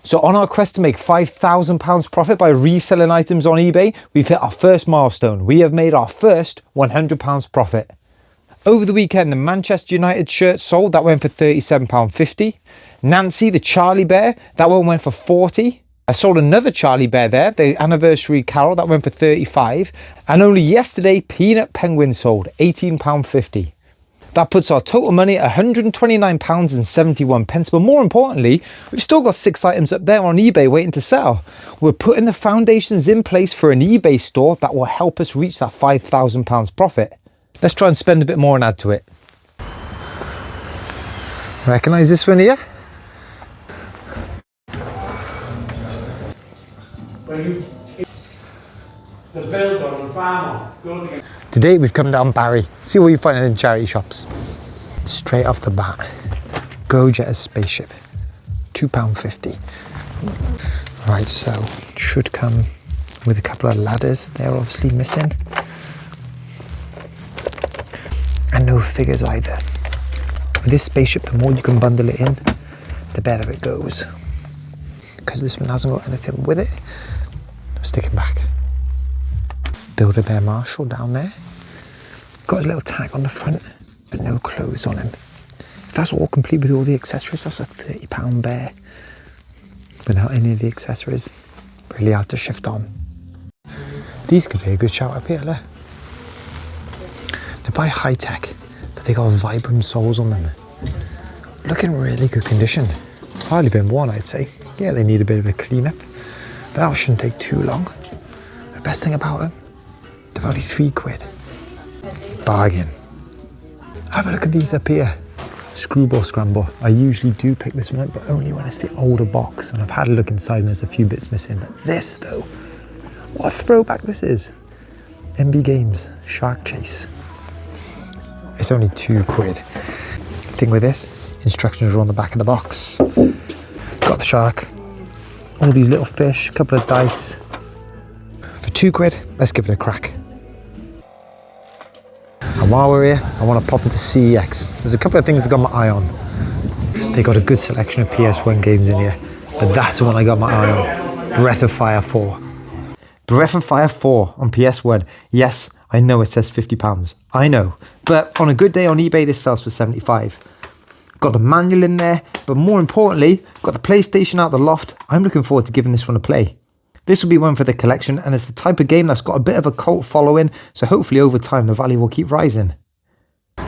So on our quest to make £5,000 profit by reselling items on eBay, we've hit our first milestone. We have made our first £100 profit. Over the weekend, the Manchester United shirt sold. That went for £37.50. Nancy, the Charlie Bear, that one went for £40. I sold another Charlie Bear there, the anniversary Carol, that went for £35. And only yesterday, Peanut Penguin sold, £18.50. That puts our total money at £129.71. But more importantly, we've still got 6 items up there on eBay waiting to sell. We're putting the foundations in place for an eBay store that will help us reach that £5,000 profit. Let's try and spend a bit more and add to it. Recognize this one here? The builder and farmer. Today we've come down Barry. See what you find in charity shops. Straight off the bat, Go Jetter's spaceship, £2.50. Right, so should come with a couple of ladders. They're obviously missing. And no figures either. With this spaceship, the more you can bundle it in, the better it goes. Because this one hasn't got anything with it, I'm sticking back. Build-A-Bear Marshall down there. Got his little tag on the front, but no clothes on him. If that's all complete with all the accessories, that's a £30 bear. Without any of the accessories, really hard to shift on. These could be a good shout up here, look. They're by High Tech, but they got Vibram soles on them. Look in really good condition. Hardly been worn, I'd say. Yeah, they need a bit of a clean up, but that shouldn't take too long. The best thing about them, they're only £3. Bargain. Have a look at these up here. Screwball Scramble. I usually do pick this one up, but only when it's the older box, and I've had a look inside and there's a few bits missing. But this though, what a throwback this is. MB Games Shark Chase. It's only £2. Thing with this, instructions are on the back of the box. Got the shark, all these little fish, a couple of dice. For £2, let's give it a crack. And while we're here, I want to pop into CEX. There's a couple of things I got my eye on. They got a good selection of PS1 games in here, but that's the one I got my eye on. Breath of Fire 4. Breath of Fire 4 on PS1. Yes, I know it says £50. I know. But on a good day on eBay, this sells for £75. Got the manual in there, but more importantly, got the PlayStation out the loft. I'm looking forward to giving this one a play. This will be one for the collection, and it's the type of game that's got a bit of a cult following, so hopefully over time the value will keep rising.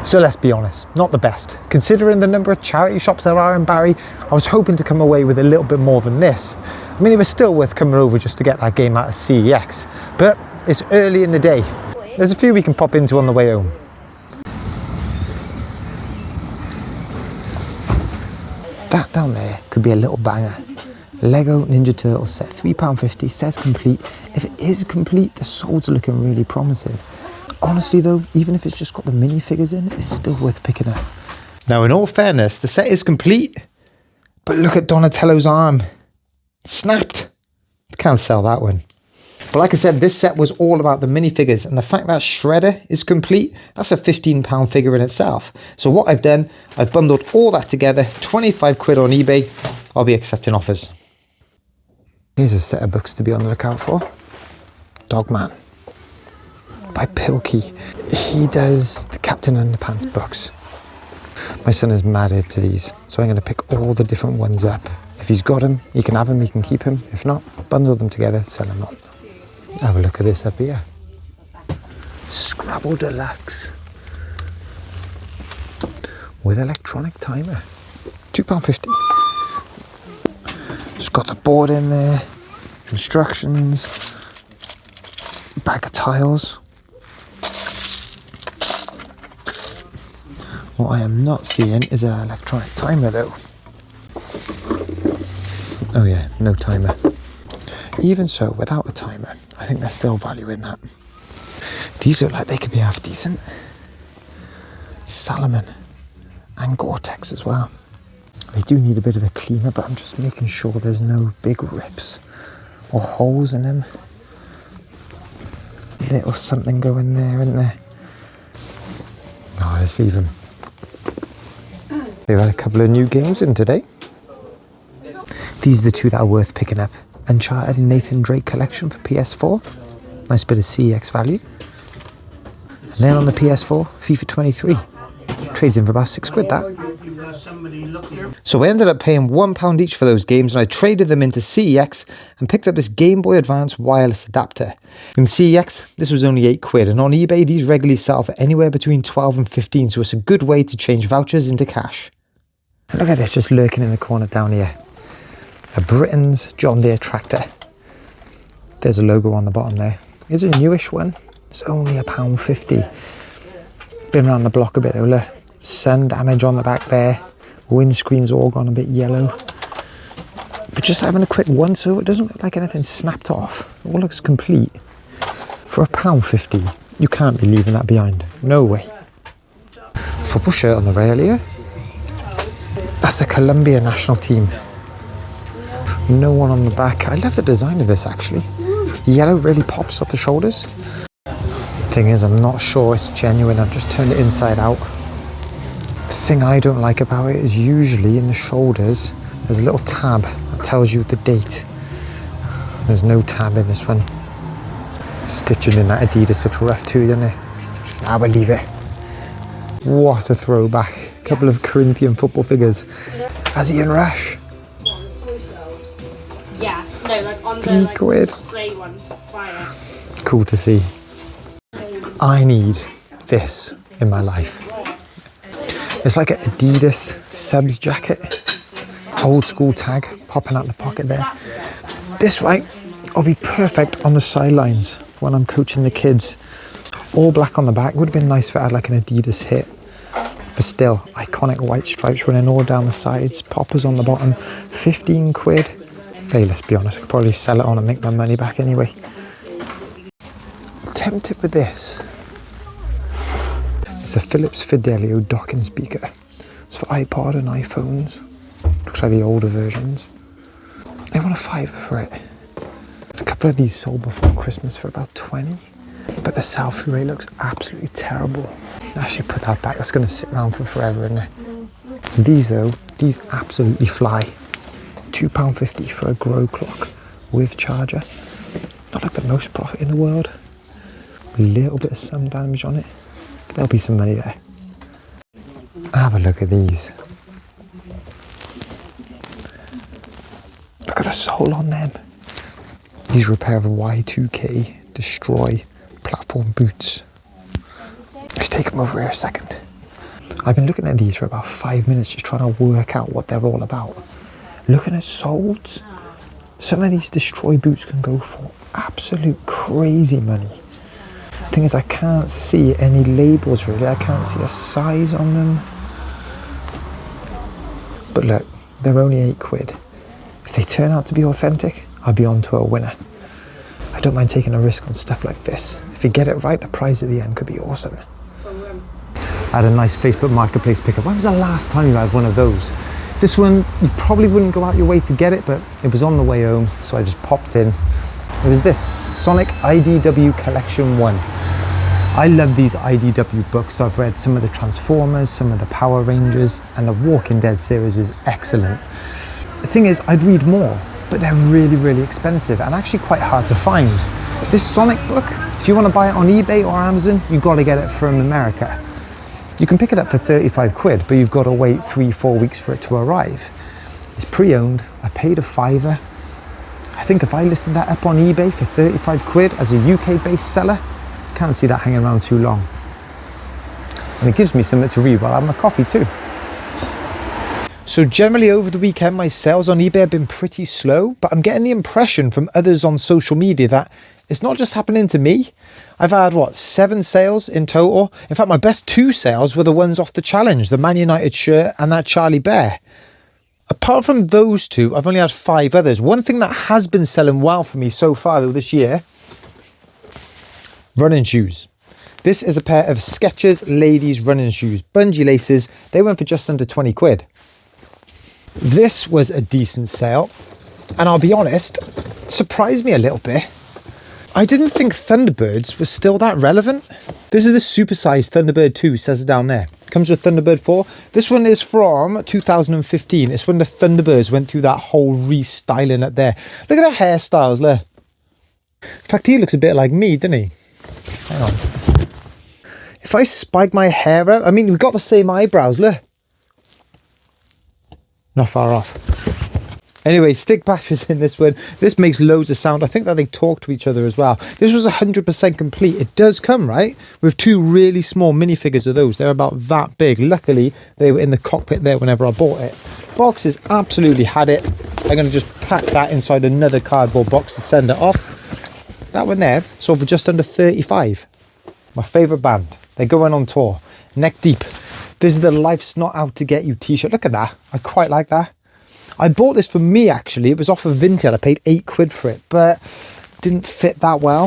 So let's be honest, not the best. Considering the number of charity shops there are in Barry, I was hoping to come away with a little bit more than this. I mean, it was still worth coming over just to get that game out of CEX, but it's early in the day. There's a few we can pop into on the way home. That down there could be a little banger. Lego Ninja Turtles set, £3.50, says complete. If it is complete, the sold's looking really promising. Honestly though, even if it's just got the minifigures in, it's still worth picking up. Now in all fairness, the set is complete, but look at Donatello's arm. Snapped. Can't sell that one. But like I said, this set was all about the minifigures, and the fact that Shredder is complete, that's a £15 figure in itself. So what I've done, I've bundled all that together, £25 on eBay. I'll be accepting offers. Here's a set of books to be on the lookout for. Dogman by Pilkey. He does the Captain Underpants books. My son is mad into these, so I'm going to pick all the different ones up. If he's got them, he can have them, he can keep them. If not, bundle them together, sell them on. Have a look at this up here. Scrabble Deluxe with electronic timer. £2.50. It's got the board in there, instructions, bag of tiles. What I am not seeing is an electronic timer though. Oh yeah, no timer. Even so, without a timer, I think there's still value in that. These look like they could be half decent. Salomon and Gore-Tex as well. They do need a bit of a cleaner, but I'm just making sure there's no big rips or holes in them. Little something going there, isn't there? Oh, let's leave them. They've had a couple of new games in today. These are the two that are worth picking up. Uncharted Nathan Drake collection for PS4. Nice bit of CEX value. And then on the PS4, FIFA 23. Trades in for about £6 that. So I ended up paying £1 each for those games, and I traded them into CEX and picked up this Game Boy Advance wireless adapter. In CEX, this was only £8, and on eBay these regularly sell for anywhere between 12 and 15, so it's a good way to change vouchers into cash. And look at this, just lurking in the corner down here. A Britain's John Deere tractor. There's a logo on the bottom there. Here's a newish one. It's only £1.50. Been around the block a bit though, look. Sun damage on the back there. Windscreen's all gone a bit yellow. But just having a quick once over, it doesn't look like anything snapped off. It all looks complete. For £1.50, you can't be leaving that behind. No way. Football shirt on the rail here. That's a Colombia national team. No one on the back. I love the design of this actually. Yellow really pops off the shoulders. Thing is, I'm not sure it's genuine. I've just turned it inside out. The thing I don't like about it is usually in the shoulders there's a little tab that tells you the date. There's no tab in this one. Stitching in that Adidas looks rough too, doesn't it? I will leave it. What a throwback. A couple of Corinthian football figures. Ian Rash. Yeah, no, like on the £3. display ones. Fire. Cool to see. I need this in my life. It's like an Adidas subs jacket. Old school tag popping out the pocket there. This, right, will be perfect on the sidelines when I'm coaching the kids. All black on the back. Would have been nice if it had like an Adidas hit. But still, iconic white stripes running all down the sides. Poppers on the bottom. £15. Hey, let's be honest, I could probably sell it on and make my money back anyway. Tempted with this. It's a Philips Fidelio docking speaker. It's for iPod and iPhones. Looks like the older versions. They want a £5 for it. A couple of these sold before Christmas for about 20. But the sell-through rate looks absolutely terrible. I should put that back. That's going to sit around for forever, isn't it? These though, these absolutely fly. £2.50 for a grow clock with charger. Not like the most profit in the world. A little bit of sun damage on it, but there'll be some money there. Have a look at these. Look at the sole on them. These are a pair of Y2K Destroy platform boots. Let's take them over here a second. I've been looking at these for about 5 minutes just trying to work out what they're all about. Looking at soles, some of these Destroy boots can go for absolute crazy money. Thing is, I can't see any labels really. I can't see a size on them. But look, they're only £8. If they turn out to be authentic, I'll be on to a winner. I don't mind taking a risk on stuff like this. If you get it right, the prize at the end could be awesome. I had a nice Facebook Marketplace pickup. When was the last time you had one of those? This one, you probably wouldn't go out your way to get it, but it was on the way home, so I just popped in. It was this, Sonic IDW Collection 1. I love these IDW books. I've read some of the Transformers, some of the Power Rangers, and the Walking Dead series is excellent. The thing is, I'd read more, but they're really, really expensive and actually quite hard to find. This Sonic book, if you want to buy it on eBay or Amazon, you've got to get it from America. You can pick it up for £35, but you've got to wait 3-4 weeks for it to arrive. It's pre-owned. I paid a £5. I think if I listed that up on eBay for £35 as a UK-based seller, can't see that hanging around too long. And it gives me something to read while I have my coffee too. So generally over the weekend, my sales on eBay have been pretty slow, but I'm getting the impression from others on social media that it's not just happening to me. I've had, 7 sales in total? In fact, my best 2 sales were the ones off the challenge, the Man United shirt and that Charlie Bear. Apart from those 2, I've only had 5 others. One thing that has been selling well for me so far though this year, running shoes. This is a pair of Skechers ladies running shoes, bungee laces. They went for just under £20. This was a decent sale, and I'll be honest, surprised me a little bit. I didn't think Thunderbirds was still that relevant. This is the supersized Thunderbird 2, says it down there. Comes with Thunderbird 4. This one is from 2015. It's when the Thunderbirds went through that whole restyling up there. Look at the hairstyles, look. In fact, he looks a bit like me, doesn't he? Hang on. If I spike my hair out, I mean, we've got the same eyebrows, look. Not far off. Anyway, stick batteries in this one. This makes loads of sound. I think that they talk to each other as well. This was 100% complete. It does come, right, with 2 really small minifigures of those. They're about that big. Luckily, they were in the cockpit there whenever I bought it. Boxes absolutely had it. I'm going to just pack that inside another cardboard box to send it off. That one there sold for just under 35. My favourite band. They're going on tour. Neck deep. This is the Life's Not Out to Get You t-shirt. Look at that. I quite like that. I bought this for me, actually. It was off of Vinted. I paid £8 for it, but didn't fit that well.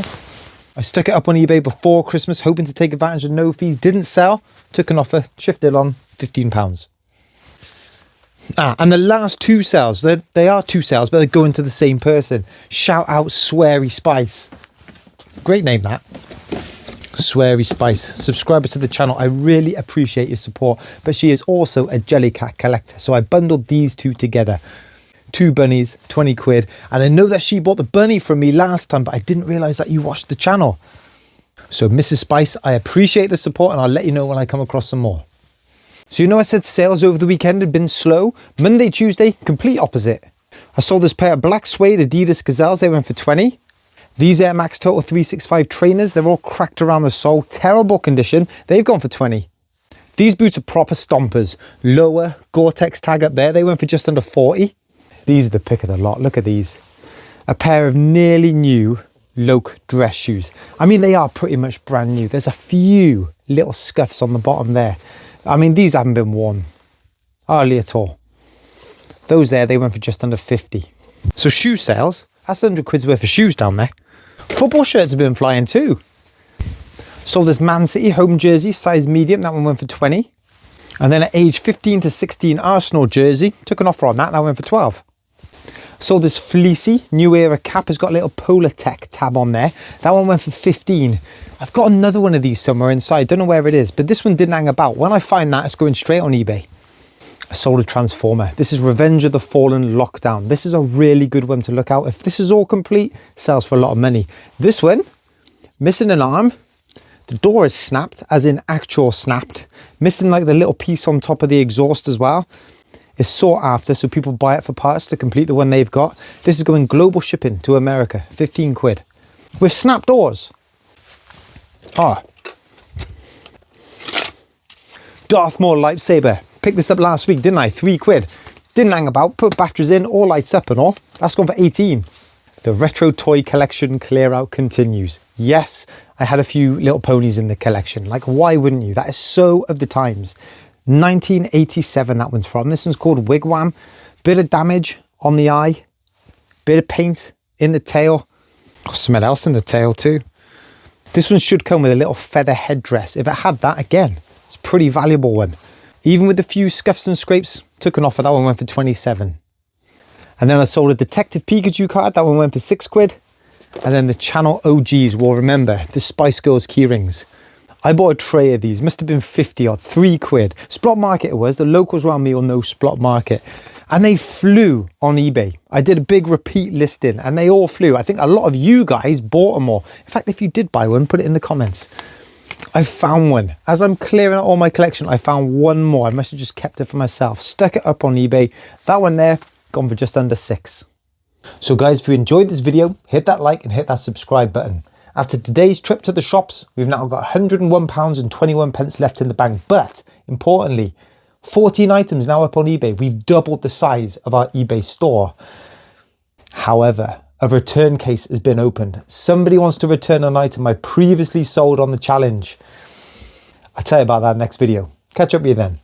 I stuck it up on eBay before Christmas, hoping to take advantage of no fees. Didn't sell. Took an offer, shifted on, £15. And the last 2 sales, they are 2 sales, but they're going to the same person. Shout out Sweary Spice. Great name, that. Sweary Spice. Subscriber to the channel. I really appreciate your support, but she is also a Jellycat collector, so I bundled these 2 together. 2 bunnies, £20, and I know that she bought the bunny from me last time, but I didn't realize that you watched the channel. So Mrs. Spice, I appreciate the support, and I'll let you know when I come across some more. So you know I said sales over the weekend had been slow. Monday, Tuesday, complete opposite. I sold this pair of black suede Adidas Gazelles. They went for 20. These Air Max Total 365 trainers, they're all cracked around the sole, terrible condition. They've gone for 20. These boots are proper stompers. Lower Gore-Tex tag up there, they went for just under 40. These are the pick of the lot. Look at these. A pair of nearly new Loke dress shoes. I mean, they are pretty much brand new. There's a few little scuffs on the bottom there. I mean, these haven't been worn hardly at all. Those there, they went for just under 50. So shoe sales, that's 100 quid's worth of shoes down there. Football shirts have been flying too. Sold this Man City home jersey, size medium. That one went for 20. And then at age 15 to 16 Arsenal jersey, took an offer on that. That went for 12. Sold this fleecy New Era cap. Has got a little Polar Tech tab on there. That one went for 15. I've got another one of these somewhere inside. Don't know where it is, but this one didn't hang about. When I find that, it's going straight on eBay. I sold a Transformer. This is Revenge of the Fallen Lockdown. This is a really good one to look out. If this is all complete, sells for a lot of money. This one, missing an arm. The door is snapped, as in actual snapped. Missing like the little piece on top of the exhaust as well. It's sought after, so people buy it for parts to complete the one they've got. This is going global shipping to America, 15 quid. With snap doors. Ah. Darth Maul lightsaber. Picked this up last week, didn't I? 3 quid. Didn't hang about, put batteries in, all lights up and all. That's gone for 18. The retro toy collection clear out continues. Yes, I had a few little ponies in the collection. Like, why wouldn't you? That is so of the times. 1987 that one's from. This one's called Wigwam. Bit of damage on the eye. Bit of paint in the tail. Got something else in the tail too. This one should come with a little feather headdress. If it had that, again, it's a pretty valuable one. Even with a few scuffs and scrapes, took an offer. That one went for 27. And then I sold a Detective Pikachu card. That one went for 6 quid. And then the channel OGs will remember the Spice Girls keyrings. I bought a tray of these. Must have been 50 odd, 3 quid. Splot Market it was. The locals around me will know Splot Market. And they flew on eBay. I did a big repeat listing and they all flew. I think a lot of you guys bought them all. In fact, if you did buy one, put it in the comments. I found one. As I'm clearing out all my collection, I found one more. I must have just kept it for myself. Stuck it up on eBay. That one there, gone for just under 6. So guys, if you enjoyed this video, hit that like and hit that subscribe button. After today's trip to the shops, we've now got £101.21 left in the bank. But importantly, 14 items now up on eBay. We've doubled the size of our eBay store. However, a return case has been opened. Somebody wants to return an item I previously sold on the challenge. I'll tell you about that next video. Catch up with you then.